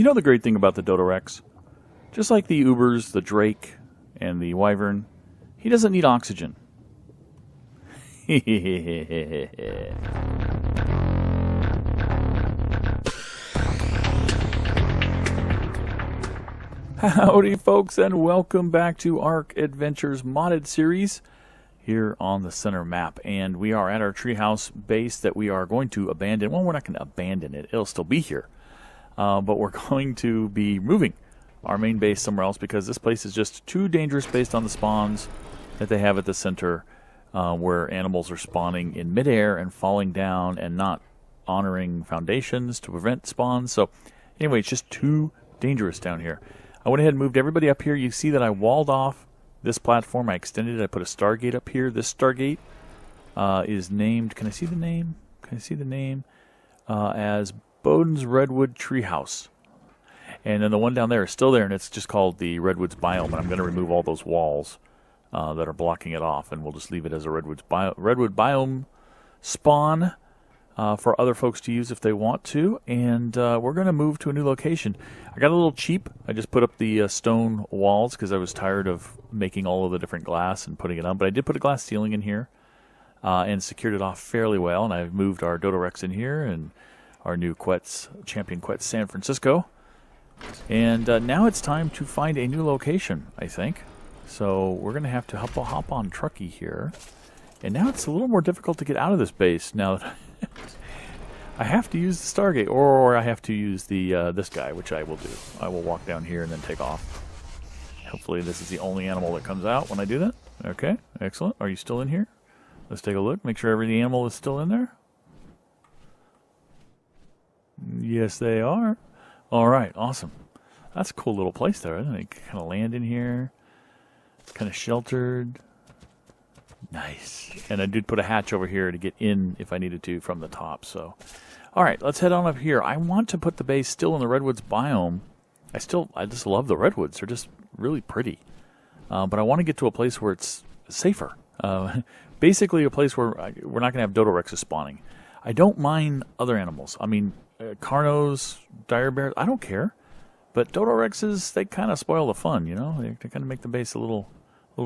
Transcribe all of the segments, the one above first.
You know the great thing about the Dodorex? Just like the Ubers, the Drake, and the Wyvern, he doesn't need oxygen. Howdy folks, and welcome back to ARK Adventure's modded series here on the center map. And we are at our treehouse base that we are going to abandon. Well, we're not going to abandon it. It'll still be here. But we're going to be moving our main base somewhere else because this place is just too dangerous based on the spawns that they have at the center, where animals are spawning in midair and falling down and not honoring foundations to prevent spawns. So anyway, it's just too dangerous down here. I went ahead and moved everybody up here. You see that I walled off this platform. I extended it. I put a Stargate up here. This Stargate is named, can I see the name? Can I see the name? As Bowden's Redwood Treehouse. And then the one down there is still there, and it's just called the Redwoods Biome. And I'm going to remove all those walls that are blocking it off, and we'll just leave it as a Redwood Biome spawn for other folks to use if they want to. And we're going to move to a new location. I got a little cheap. I just put up the stone walls because I was tired of making all of the different glass and putting it on. But I did put a glass ceiling in here and secured it off fairly well. And I've moved our Dodorex in here and our new Champion Quetz San Francisco. And now it's time to find a new location, I think. So we're going to have to hop on Truckee here. And now it's a little more difficult to get out of this base now that I have to use the Stargate, or I have to use the this guy, which I will do. I will walk down here and then take off. Hopefully this is the only animal that comes out when I do that. Okay, excellent. Are you still in here? Let's take a look. Make sure every animal is still in there. Yes, they are. All right, awesome. That's a cool little place there, isn't it? Kind of land in here. It's kind of sheltered. Nice. And I did put a hatch over here to get in if I needed to from the top. So, all right, let's head on up here. I want to put the base still in the Redwoods biome. I just love the Redwoods. They're just really pretty. But I want to get to a place where it's safer. Basically a place where we're not going to have Dodorexes spawning. I don't mind other animals. I mean, Carnos, dire bears, I don't care. But Dodorexes, they kind of spoil the fun, you know? They kind of make the base a little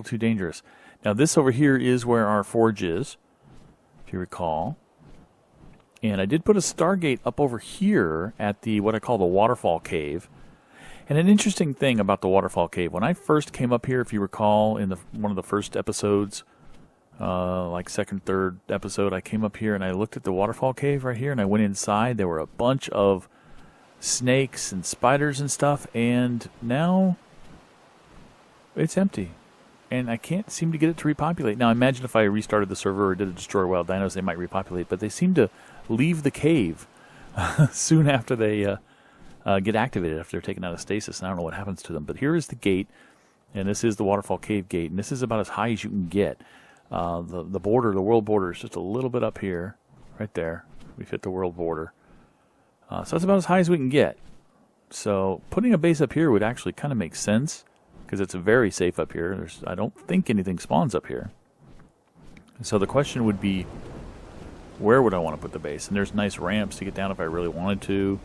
too dangerous. Now this over here is where our forge is, if you recall. And I did put a Stargate up over here at the what I call the waterfall cave. And an interesting thing about the waterfall cave, when I first came up here, if you recall, in one of the first episodes, like second, third episode, I came up here and I looked at the waterfall cave right here, and I went inside. There were a bunch of snakes and spiders and stuff, and now it's empty. And I can't seem to get it to repopulate. Now, imagine if I restarted the server or did a Destroy Wild Dinos, they might repopulate. But they seem to leave the cave soon after they get activated, after they're taken out of stasis. And I don't know what happens to them. But here is the gate, and this is the Waterfall Cave gate. And this is about as high as you can get. The border, the world border, is just a little bit up here. Right there. We've hit the world border. So that's about as high as we can get. So putting a base up here would actually kind of make sense, because it's very safe up here. I don't think anything spawns up here. So the question would be, where would I want to put the base? And there's nice ramps to get down if I really wanted to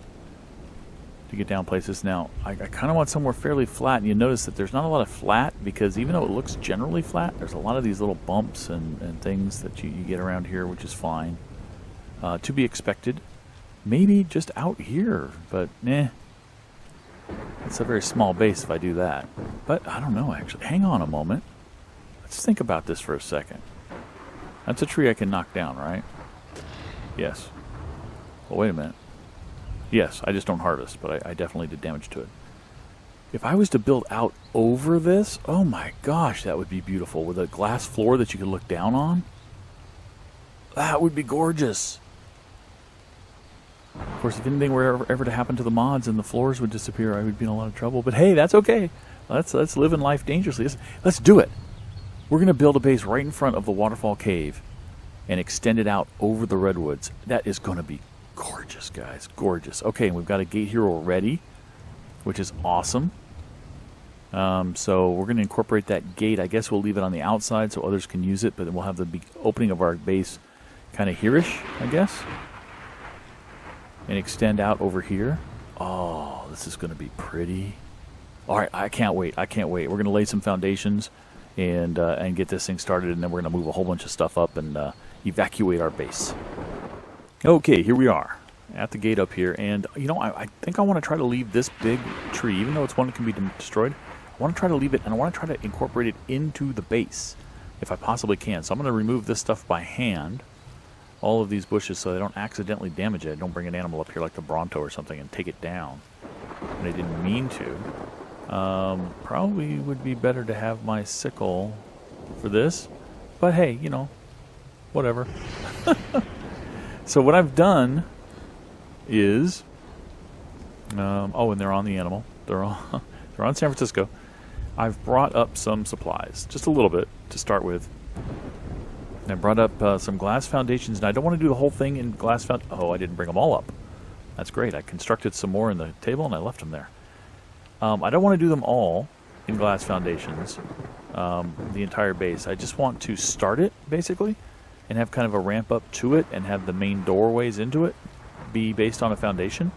get down places. Now, I kind of want somewhere fairly flat, and you notice that there's not a lot of flat, because even though it looks generally flat, there's a lot of these little bumps and things that you get around here, which is fine. To be expected. Maybe just out here, but it's a very small base if I do that. But I don't know, actually. Hang on a moment. Let's think about this for a second. That's a tree I can knock down, right? Yes. Well, wait a minute. Yes, I just don't harvest, but I definitely did damage to it. If I was to build out over this, oh my gosh, that would be beautiful. With a glass floor that you could look down on. That would be gorgeous. Of course, if anything were ever to happen to the mods and the floors would disappear, I would be in a lot of trouble. But hey, that's okay. Let's live in life dangerously. Let's do it. We're going to build a base right in front of the waterfall cave and extend it out over the redwoods. That is going to be gorgeous, guys. Gorgeous. Okay, and we've got a gate here already, which is awesome. So we're going to incorporate that gate. I guess we'll leave it on the outside so others can use it, but then we'll have the opening of our base kind of here-ish, I guess. And extend out over here. Oh, this is going to be pretty. All right, I can't wait. I can't wait. We're going to lay some foundations and get this thing started, and then we're going to move a whole bunch of stuff up and evacuate our base. Okay, here we are at the gate up here, and you know, I think I want to try to leave this big tree, even though it's one that can be destroyed. I want to try to leave it, and I want to try to incorporate it into the base if I possibly can. So I'm going to remove this stuff by hand, all of these bushes, so I don't accidentally damage it. I don't bring an animal up here like the Bronto or something and take it down. And I didn't mean to. Probably would be better to have my sickle for this, but hey, you know, whatever. So what I've done is, oh, and they're on the animal. They're on San Francisco. I've brought up some supplies, just a little bit to start with. And I brought up some glass foundations, and I don't want to do the whole thing in glass Oh, I didn't bring them all up. That's great. I constructed some more in the table, and I left them there. I don't want to do them all in glass foundations, the entire base. I just want to start it, basically, and have kind of a ramp up to it, and have the main doorways into it be based on a foundation.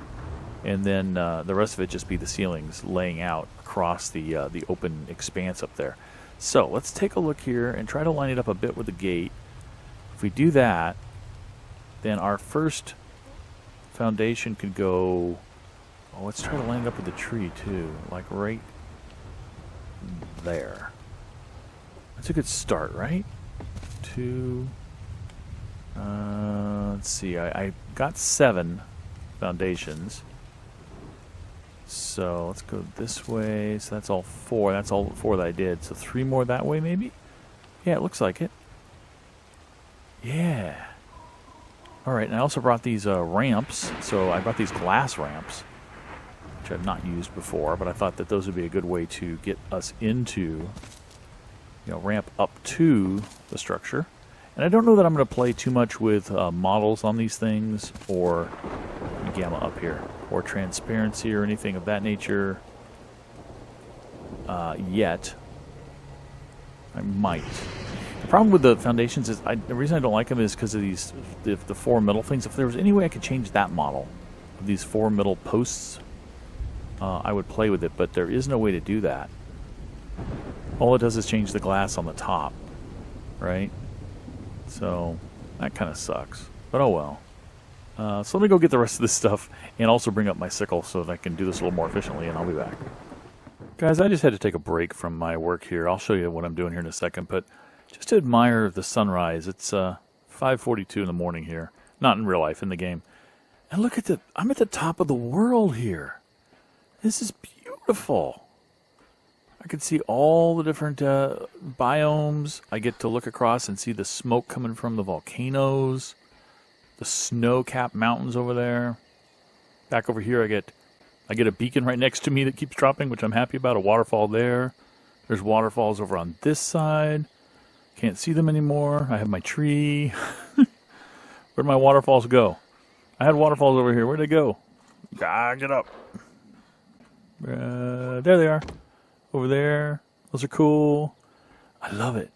And then the rest of it just be the ceilings laying out across the open expanse up there. So let's take a look here and try to line it up a bit with the gate. If we do that, then our first foundation could go... Oh, let's try to line it up with the tree too, like right there. That's a good start, right? Let's see, I got 7 foundations. So let's go this way. So that's all 4. That's all 4 that I did. So 3 more that way, maybe? Yeah, it looks like it. Yeah. All right, and I also brought these ramps. So I brought these glass ramps, which I've not used before, but I thought that those would be a good way to get us into, you know, ramp up to the structure. And I don't know that I'm going to play too much with models on these things, or gamma up here, or transparency or anything of that nature yet. I might. The problem with the foundations is, the reason I don't like them is because of these, the 4 middle things. If there was any way I could change that model, these 4 middle posts, I would play with it, but there is no way to do that. All it does is change the glass on the top, right? So that kind of sucks, but oh well. So let me go get the rest of this stuff and also bring up my sickle so that I can do this a little more efficiently, and I'll be back. Guys, I just had to take a break from my work here. I'll show you what I'm doing here in a second, but just to admire the sunrise. It's 5:42 in the morning here. Not in real life, in the game. And look at I'm at the top of the world here. This is beautiful. I can see all the different biomes. I get to look across and see the smoke coming from the volcanoes, the snow-capped mountains over there. Back over here, I get a beacon right next to me that keeps dropping, which I'm happy about. A waterfall there. There's waterfalls over on this side. Can't see them anymore. I have my tree. Where'd my waterfalls go? I had waterfalls over here. Where'd they go? Ah, get up. There they are. Over there. Those are cool. I love it.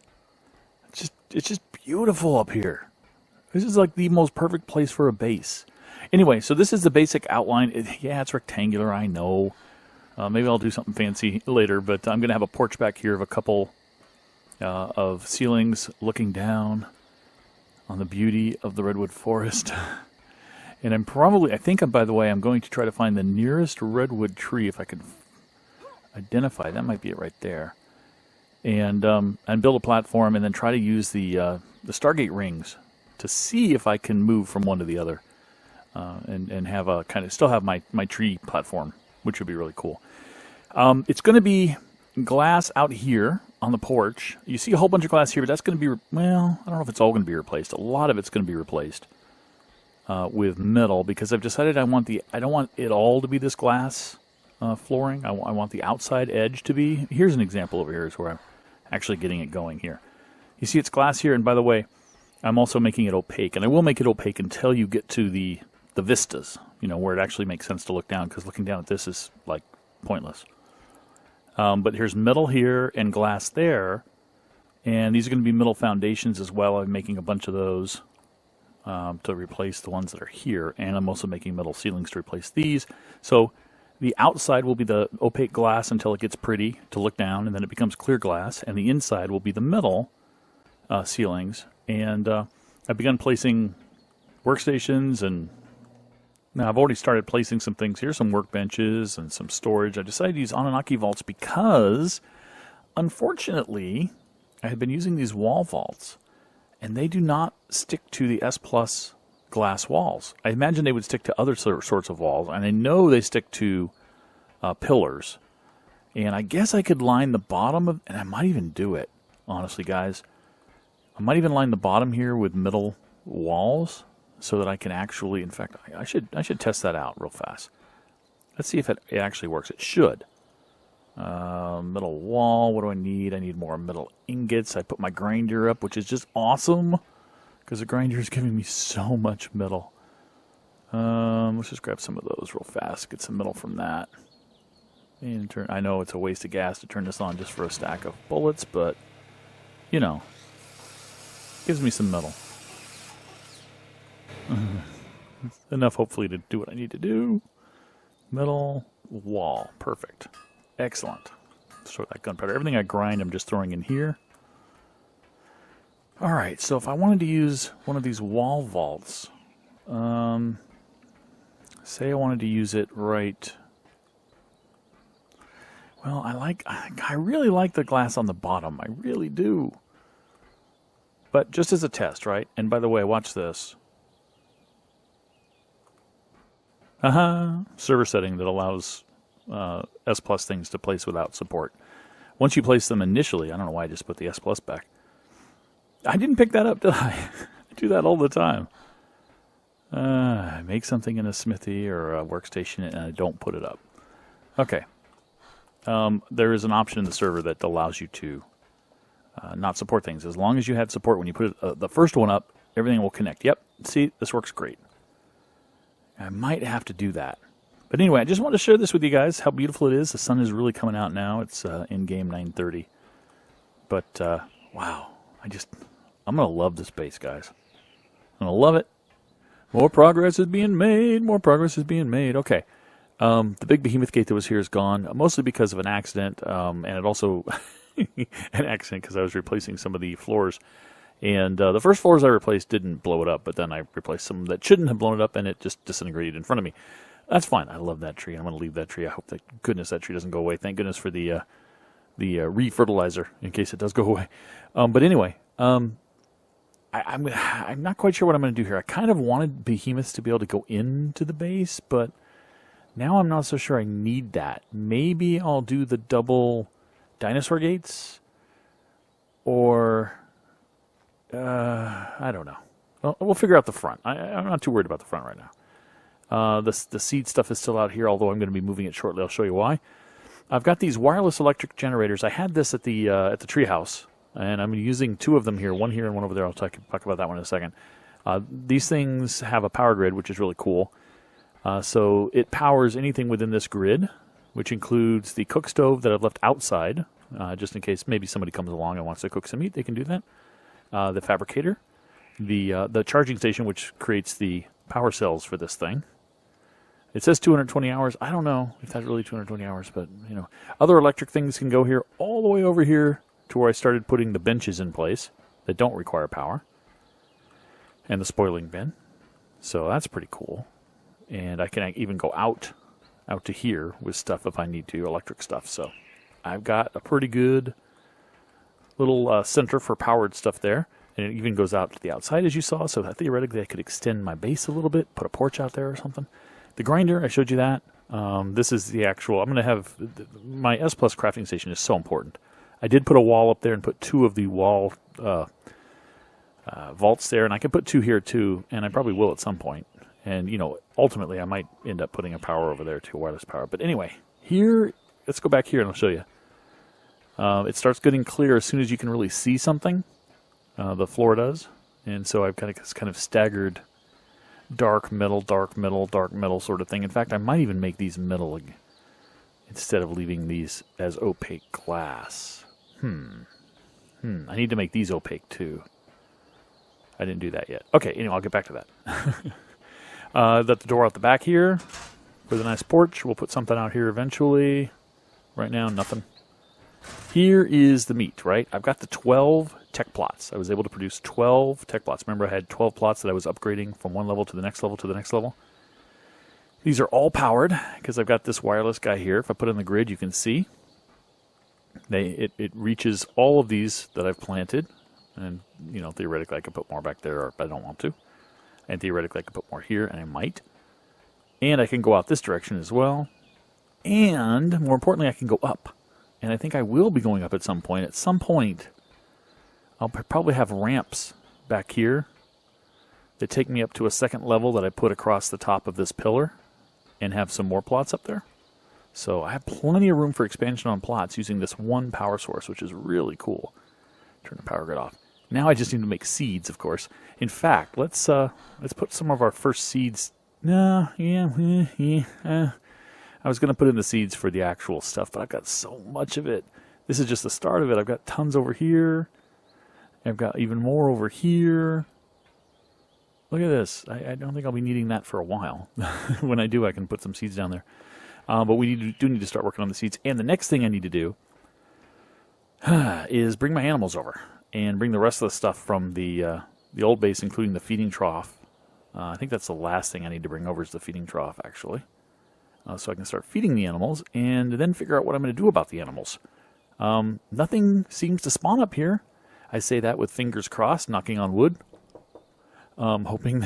It's just beautiful up here. This is like the most perfect place for a base. Anyway, so this is the basic outline. Yeah, it's rectangular, I know. Maybe I'll do something fancy later, but I'm going to have a porch back here of a couple of ceilings looking down on the beauty of the redwood forest. And I think, by the way, I'm going to try to find the nearest redwood tree if I can identify. That might be it right there. And build a platform and then try to use the Stargate rings to see if I can move from one to the other. And have a kind of still have my tree platform, which would be really cool. It's going to be glass out here on the porch. You see a whole bunch of glass here, but that's going to be, well, I don't know if it's all going to be replaced. A lot of it's going to be replaced with metal, because I've decided I don't want it all to be this glass flooring. I want the outside edge to be. Here's an example over here is where I'm actually getting it going here. You see it's glass here, and by the way, I'm also making it opaque, and I will make it opaque until you get to the vistas, you know, where it actually makes sense to look down, because looking down at this is, like, pointless. But here's metal here and glass there, and these are going to be metal foundations as well. I'm making a bunch of those to replace the ones that are here, and I'm also making metal ceilings to replace these. So The outside will be the opaque glass until it gets pretty to look down, and then it becomes clear glass. And the inside will be the metal ceilings. And I've begun placing workstations, and now I've already started placing some things here, some workbenches and some storage. I decided to use Annunaki vaults because, unfortunately, I had been using these wall vaults, and they do not stick to the S Plus glass walls. I imagine they would stick to other sorts of walls, and I know they stick to pillars. And I guess I could line the bottom of, and I might even do it, honestly, guys. I might even line the bottom here with metal walls so that I can actually, in fact, I should test that out real fast. Let's see if it actually works. It should. Metal wall, what do I need? I need more metal ingots. I put my grinder up, which is just awesome, because the grinder is giving me so much metal. Let's just grab some of those real fast. Get some metal from that. And I know it's a waste of gas to turn this on just for a stack of bullets, but, you know, gives me some metal. Enough, hopefully, to do what I need to do. Metal wall. Perfect. Excellent. Throw that gunpowder. Everything I grind, I'm just throwing in here. Alright, so if I wanted to use one of these wall vaults, say I wanted to use it right... Well, I really like the glass on the bottom. I really do. But just as a test, right? And by the way, watch this. Server setting that allows S Plus things to place without support. Once you place them initially, I don't know why I just put the S Plus back. I didn't pick that up, did I? I do that all the time. I make something in a smithy or a workstation and I don't put it up. Okay. There is an option in the server that allows you to not support things. As long as you had support when you put the first one up, everything will connect. Yep, see, this works great. I might have to do that. But anyway, I just wanted to share this with you guys, how beautiful it is. The sun is really coming out now. It's in-game 9:30. But, wow, I'm going to love this base, guys. I'm going to love it. More progress is being made. More progress is being made. Okay. The big behemoth gate that was here is gone, mostly because of an accident, and it also an accident because I was replacing some of the floors. And the first floors I replaced didn't blow it up, but then I replaced some that shouldn't have blown it up, and it just disintegrated in front of me. That's fine. I love that tree. I'm going to leave that tree. I hope that goodness that tree doesn't go away. Thank goodness for the re-fertilizer in case it does go away. But anyway, I'm not quite sure what I'm going to do here. I kind of wanted behemoths to be able to go into the base, but now I'm not so sure I need that. Maybe I'll do the double dinosaur gates, or I don't know. Well, we'll figure out the front. I'm not too worried about the front right now. The seed stuff is still out here, although I'm going to be moving it shortly. I'll show you why. I've got these wireless electric generators. I had this at the treehouse, and I'm using two of them here, one here and one over there. I'll talk about that one in a second. These things have a power grid, which is really cool. So it powers anything within this grid, which includes the cook stove that I've left outside, just in case maybe somebody comes along and wants to cook some meat. They can do that. The fabricator, the charging station, which creates the power cells for this thing. It says 220 hours. I don't know if that's really 220 hours, but, you know. Other electric things can go here all the way over here to where I started putting the benches in place that don't require power. And the spoiling bin. So that's pretty cool. And I can even go out to here with stuff if I need to, electric stuff. So I've got a pretty good little center for powered stuff there. And it even goes out to the outside, as you saw. So theoretically, I could extend my base a little bit, put a porch out there or something. The grinder, I showed you that. This is the actual... I'm going to have... My S Plus crafting station is so important. I did put a wall up there and put two of the wall vaults there. And I can put two here, too. And I probably will at some point. And, you know, ultimately, I might end up putting a power over there, too, wireless power. But anyway, here... Let's go back here and I'll show you. It starts getting clear as soon as you can really see something. The floor does. And so I've got this kind of staggered dark metal sort of thing. In fact, I might even make these metal instead of leaving these as opaque glass. I need to make these opaque too. I didn't do that yet. Okay, anyway, I'll get back to that. Got the door out the back here. for the nice porch. We'll put something out here eventually. Right now, nothing. Here is the meat, right? I've got the 12 tech plots. I was able to produce 12 tech plots. Remember, I had 12 plots that I was upgrading from one level to the next level to the next level. These are all powered because I've got this wireless guy here. If I put it in the grid, you can see it reaches all of these that I've planted. And, you know, theoretically I could put more back there, but I don't want to. And theoretically I could put more here, and I might. And I can go out this direction as well. And, more importantly, I can go up. And I think I will be going up at some point. At some point, I'll probably have ramps back here that take me up to a second level that I put across the top of this pillar and have some more plots up there. So I have plenty of room for expansion on plots using this one power source, which is really cool. Turn the power grid off. Now I just need to make seeds, of course. In fact, let's put some of our first seeds. I was going to put in the seeds for the actual stuff, but I've got so much of it. This is just the start of it. I've got tons over here. I've got even more over here. Look at this. I don't think I'll be needing that for a while. When I do, I can put some seeds down there. But we do need to start working on the seeds. And the next thing I need to do is bring my animals over and bring the rest of the stuff from the old base, including the feeding trough. I think that's the last thing I need to bring over is the feeding trough, actually. So I can start feeding the animals and then figure out what I'm going to do about the animals. Nothing seems to spawn up here. I say that with fingers crossed, knocking on wood. Hoping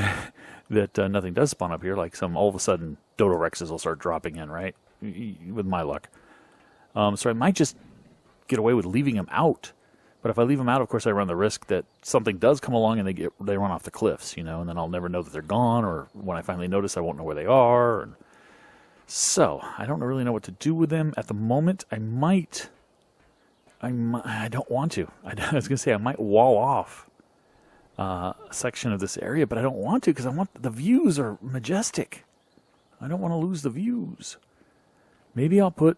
that nothing does spawn up here, like all of a sudden Dodo Rexes will start dropping in, right? With my luck. So I might just get away with leaving them out. But if I leave them out, of course, I run the risk that something does come along and they run off the cliffs, you know, and then I'll never know that they're gone, or when I finally notice, I won't know where they are. So I don't really know what to do with them at the moment. I don't want to. I was going to say I might wall off a section of this area, but I don't want to because the views are majestic. I don't want to lose the views. Maybe I'll put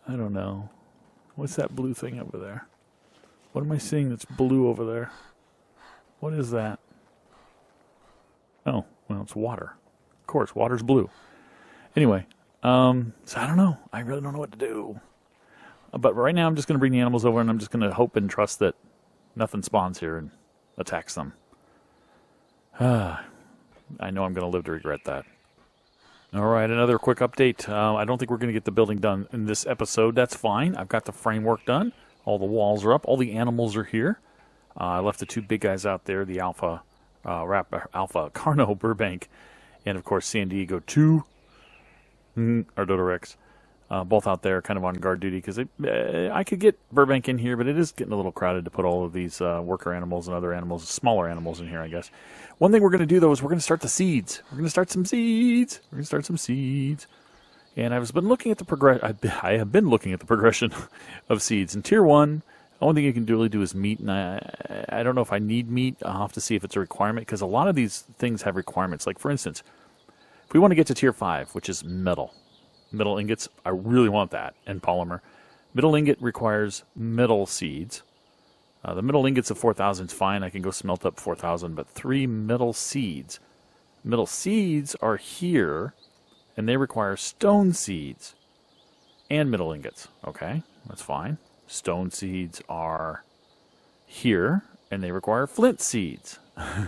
I don't know. What's that blue thing over there? What am I seeing that's blue over there? What is that? Oh, well, it's water. Of course, water's blue. Anyway, so I don't know. I really don't know what to do. But right now I'm just going to bring the animals over and I'm just going to hope and trust that nothing spawns here and attacks them. I know I'm going to live to regret that. All right, another quick update. I don't think we're going to get the building done in this episode. That's fine. I've got the framework done. All the walls are up. All the animals are here. I left the two big guys out there, the Alpha Carno Burbank, and of course San Diego 2, or Dodo Rex, both out there kind of on guard duty because I could get Burbank in here, but it is getting a little crowded to put all of these worker animals and other animals, smaller animals in here, I guess. One thing we're going to do, though, is we're going to start the seeds. We're going to start some seeds. And I've been looking at the progression. I have been looking at the progression of seeds. In Tier 1, the only thing you can really do is meat, and I don't know if I need meat. I'll have to see if it's a requirement, because a lot of these things have requirements. Like, for instance, if we want to get to Tier 5, which is metal ingots, I really want that, and polymer. Metal ingot requires metal seeds. The metal ingots of 4,000 is fine. I can go smelt up 4,000, but 3 metal seeds. Metal seeds are here, and they require stone seeds and metal ingots. Okay, that's fine. Stone seeds are here, and they require flint seeds.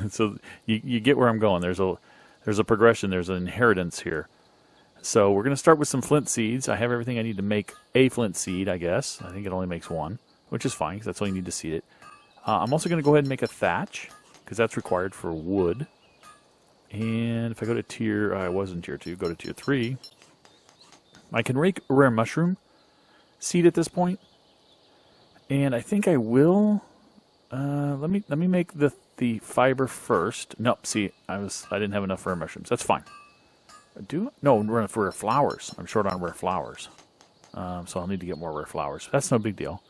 So you get where I'm going. There's a progression. There's an inheritance here. So we're going to start with some flint seeds. I have everything I need to make a flint seed, I guess. I think it only makes one, which is fine because that's all you need to seed it. I'm also going to go ahead and make a thatch because that's required for wood. And if I go to I was in Tier 2, go to Tier 3. I can rake a rare mushroom seed at this point. And I think I will. Let me make the fiber first. Nope, see, I didn't have enough rare mushrooms. That's fine. No, rare flowers. I'm short on rare flowers. So I'll need to get more rare flowers. That's no big deal.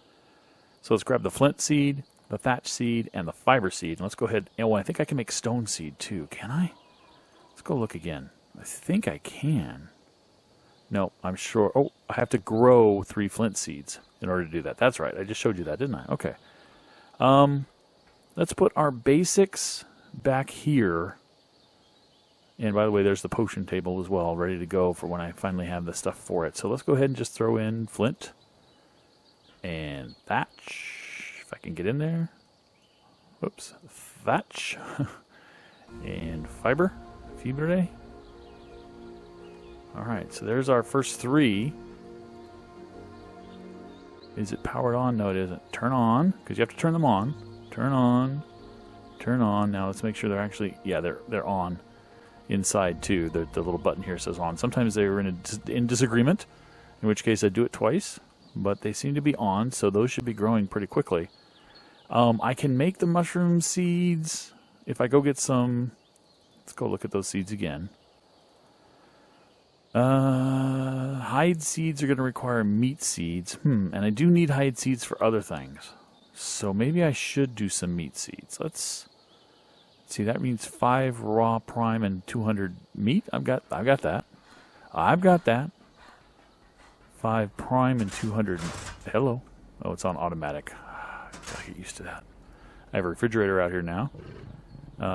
So let's grab the flint seed, the thatch seed, and the fiber seed. And let's go ahead. Oh, I think I can make stone seed too. Can I? Let's go look again. I think I can. No, I'm sure. Oh, I have to grow 3 flint seeds in order to do that. That's right. I just showed you that, didn't I? Okay. Let's put our basics back here. And by the way, there's the potion table as well, ready to go for when I finally have the stuff for it. So let's go ahead and just throw in flint and thatch, if I can get in there. Whoops, thatch and fiber. All right, so there's our first 3. Is it powered on? No, it isn't. Turn on, because you have to turn them on. Turn on. Turn on. Now let's make sure they're actually, yeah, they're on. Inside too, the little button here says on. Sometimes they're in disagreement, in which case I do it twice, but they seem to be on, so those should be growing pretty quickly. I can make the mushroom seeds if I go get some. Let's go look at those seeds again. Hide seeds are going to require meat seeds, and I do need hide seeds for other things, so maybe I should do some meat seeds. Let's see, that means 5 raw prime and 200 meat. I've got that. I've got that. 5 prime and 200. Hello. Oh, it's on automatic. Gotta get used to that. I have a refrigerator out here now.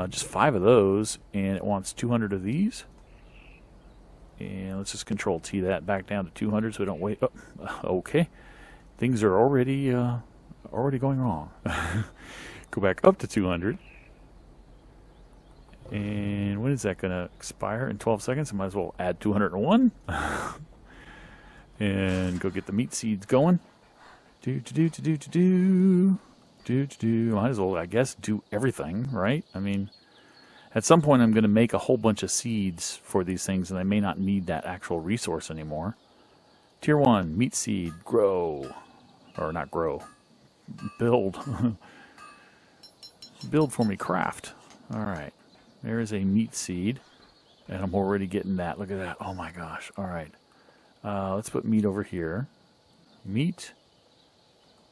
Just 5 of those, and it wants 200 of these. And let's just Control T that back down to 200 so we don't wait. Oh, okay. Things are already going wrong. Go back up to 200. And when is that going to expire? In 12 seconds. I might as well add 201. And go get the meat seeds going. Might as well, I guess, do everything, right? I mean, at some point I'm going to make a whole bunch of seeds for these things, and I may not need that actual resource anymore. Tier 1, meat seed, grow. Or not grow. Build. Build for me, craft. Alright. There is a meat seed, and I'm already getting that. Look at that. Oh my gosh. All right. Let's put meat over here. Meat.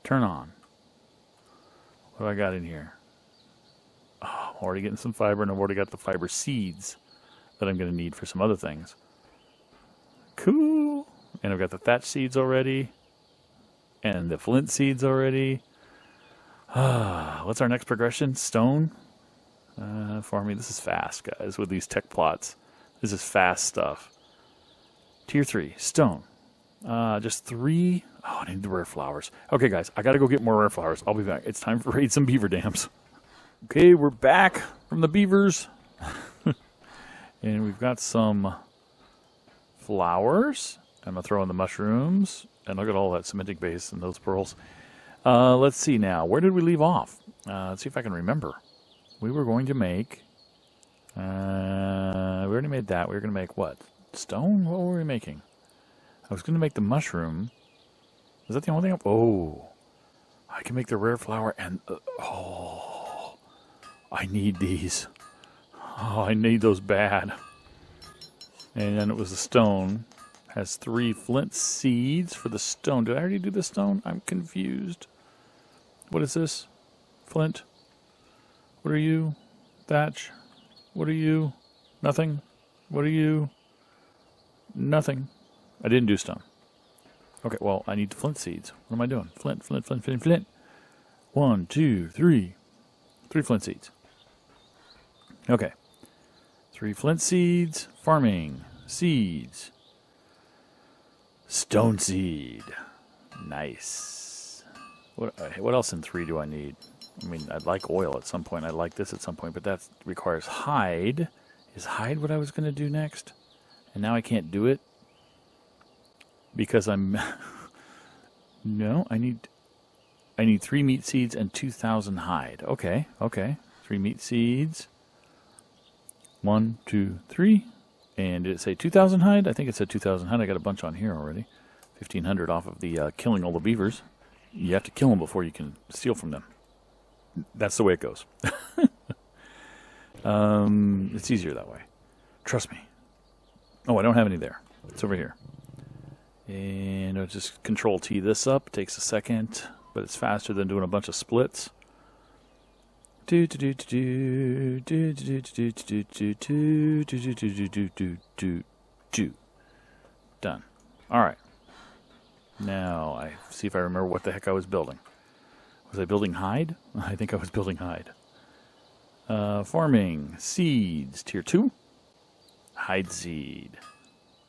Turn on. What do I got in here? Oh, I'm already getting some fiber, and I've already got the fiber seeds that I'm going to need for some other things. Cool. And I've got the thatch seeds already, and the flint seeds already. What's our next progression? Stone. For me, this is fast, guys, with these tech plots. This is fast stuff. Tier 3, stone. Just 3. Oh, I need the rare flowers. Okay, guys, I gotta go get more rare flowers. I'll be back. It's time to raid some beaver dams. Okay, we're back from the beavers. And we've got some flowers. I'm gonna throw in the mushrooms. And look at all that cementing base and those pearls. Let's see now. Where did we leave off? Let's see if I can remember. We were going to make, we already made that. We were going to make what? Stone? What were we making? I was going to make the mushroom. Is that the only thing? Oh, I can make the rare flower and, oh, I need these. Oh, I need those bad. And then it was the stone. Has 3 flint seeds for the stone. Did I already do the stone? I'm confused. What is this? Flint? What are you? Thatch? What are you? Nothing? What are you? Nothing. I didn't do stone. Okay, well, I need the flint seeds. What am I doing? Flint, flint, flint, flint, flint. 1, 2, 3. 3 flint seeds. Okay. 3 flint seeds. Farming. Seeds. Stone seed. Nice. What else in 3 do I need? I mean, I'd like oil at some point. I'd like this at some point, but that requires hide. Is hide what I was going to do next? And now I can't do it because I'm... No, I need 3 meat seeds and 2,000 hide. Okay. 3 meat seeds. 1, 2, 3. And did it say 2,000 hide? I think it said 2,000 hide. I got a bunch on here already. 1,500 off of the killing all the beavers. You have to kill them before you can steal from them. That's the way it goes. It's easier that way. Trust me. Oh, I don't have any there. It's over here. And I'll just Control T this up. It takes a second, but it's faster than doing a bunch of splits. Done. All right. Now I see if I remember what the heck I was building. Was I building hide? I think I was building hide. Farming seeds, tier 2. Hide seed.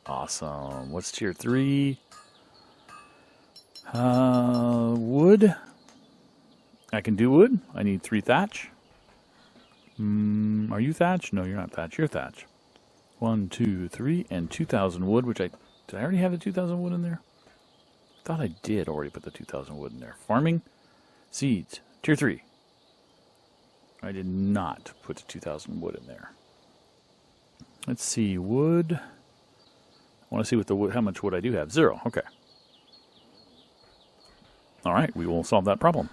Awesome. What's tier 3? Wood. I can do wood. I need 3 thatch. Are you thatch? No, you're not thatch. You're thatch. 1, 2, 3, and 2,000 wood, which did I already have the 2,000 wood in there? I thought I did already put the 2,000 wood in there. Farming. Seeds. Tier 3. I did not put the 2,000 wood in there. Let's see. Wood. I want to see what the wood, how much wood I do have. 0. Okay. All right. We will solve that problem.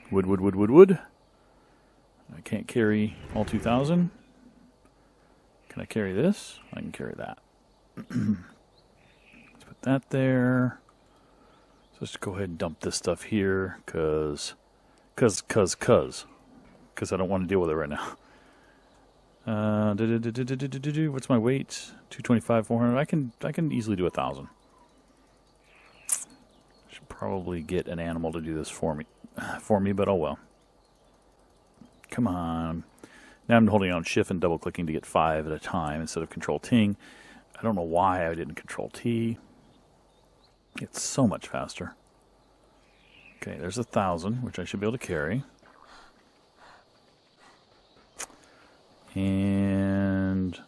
Wood, wood, wood, wood, wood. I can't carry all 2,000. Can I carry this? I can carry that. Let's put that there. So let's go ahead and dump this stuff here, because I don't want to deal with it right now. What's my weight? 225, 400. I can easily do 1,000. Should probably get an animal to do this for me, but oh well. Come on. Now I'm holding on shift and double clicking to get 5 at a time instead of control ting. I don't know why I didn't control T. It's so much faster. Okay, there's 1,000, which I should be able to carry. And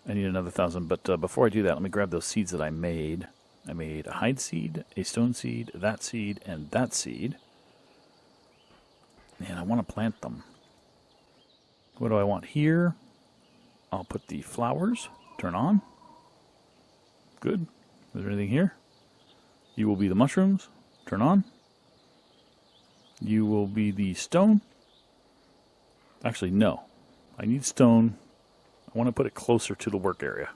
I need another 1,000, but before I do that, let me grab those seeds that I made. I made a hide seed, a stone seed, and that seed. And I want to plant them. What do I want here? I'll put the flowers. Turn on. Good. Is there anything here? You will be the mushrooms. Turn on. You will be the stone. Actually, no. I need stone. I want to put it closer to the work area.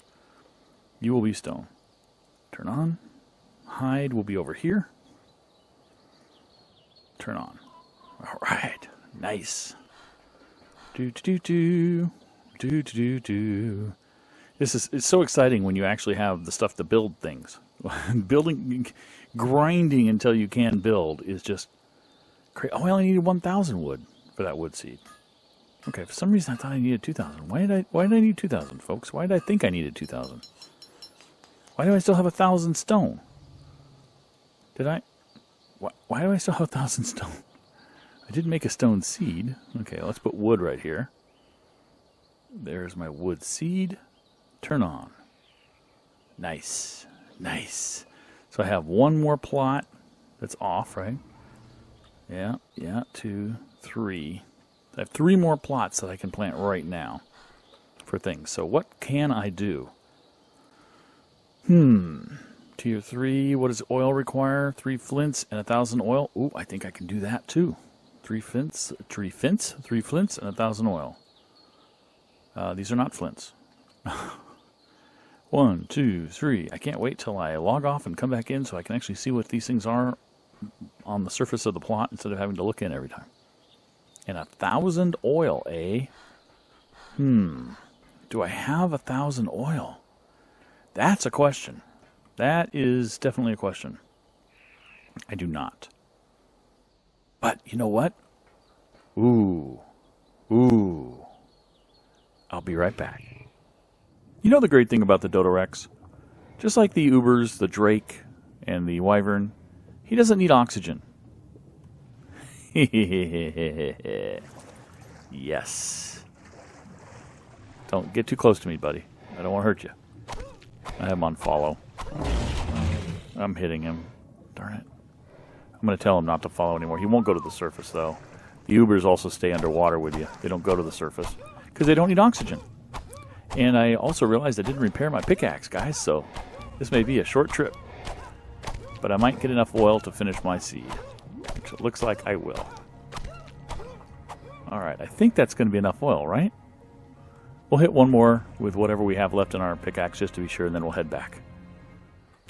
You will be stone. Turn on. Hide will be over here. Turn on. All right. Nice. It's so exciting when you actually have the stuff to build things. Grinding until you can build is just crazy. Oh, I only needed 1,000 wood for that wood seed. Okay, for some reason I thought I needed 2,000. Why did I need 2,000, folks? Why did I think I needed 2,000? Why do I still have 1,000 stone? Why do I still have 1,000 stone? I did make a stone seed. Okay, let's put wood right here. There's my wood seed. Turn on. Nice. Nice. So I have one more plot that's off, right? Yeah, 2, 3. I have 3 more plots that I can plant right now for things. So what can I do? Tier 3, what does oil require? 3 flints and 1,000 oil. Ooh, I think I can do that too. 3 flints, and 1,000 oil. These are not flints. 1, 2, 3. I can't wait till I log off and come back in so I can actually see what these things are on the surface of the plot instead of having to look in every time. And 1,000 oil, eh? Do I have 1,000 oil? That's a question. That is definitely a question. I do not. But you know what? Ooh. I'll be right back. You know the great thing about the Dodo Rex? Just like the Ubers, the Drake, and the Wyvern, he doesn't need oxygen. Yes. Don't get too close to me, buddy. I don't want to hurt you. I have him on follow. I'm hitting him. Darn it. I'm going to tell him not to follow anymore. He won't go to the surface, though. The Ubers also stay underwater with you. They don't go to the surface because they don't need oxygen. And I also realized I didn't repair my pickaxe, guys, so this may be a short trip. But I might get enough oil to finish my seed, which it looks like I will. Alright, I think that's going to be enough oil, right? We'll hit one more with whatever we have left in our pickaxe just to be sure, and then we'll head back.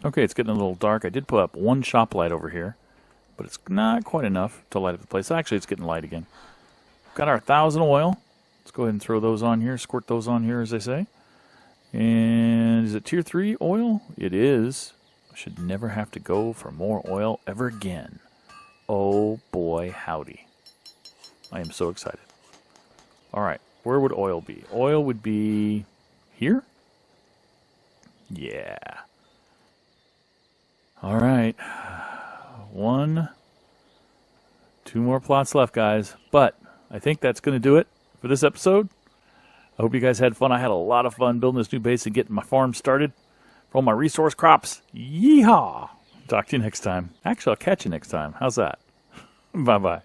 Okay, it's getting a little dark. I did put up one shop light over here, but it's not quite enough to light up the place. Actually, it's getting light again. Got our 1,000 oil. Let's go ahead and throw those on here, squirt those on here, as they say. And is it tier 3 oil? It is. I should never have to go for more oil ever again. Oh boy, howdy. I am so excited. All right, Where would oil be? Oil would be here? Yeah. All right. 2 more plots left, guys. But I think that's going to do it for this episode. I hope you guys had fun. I had a lot of fun building this new base and getting my farm started for all my resource crops. Yeehaw! Talk to you next time. Actually, I'll catch you next time. How's that? Bye-bye.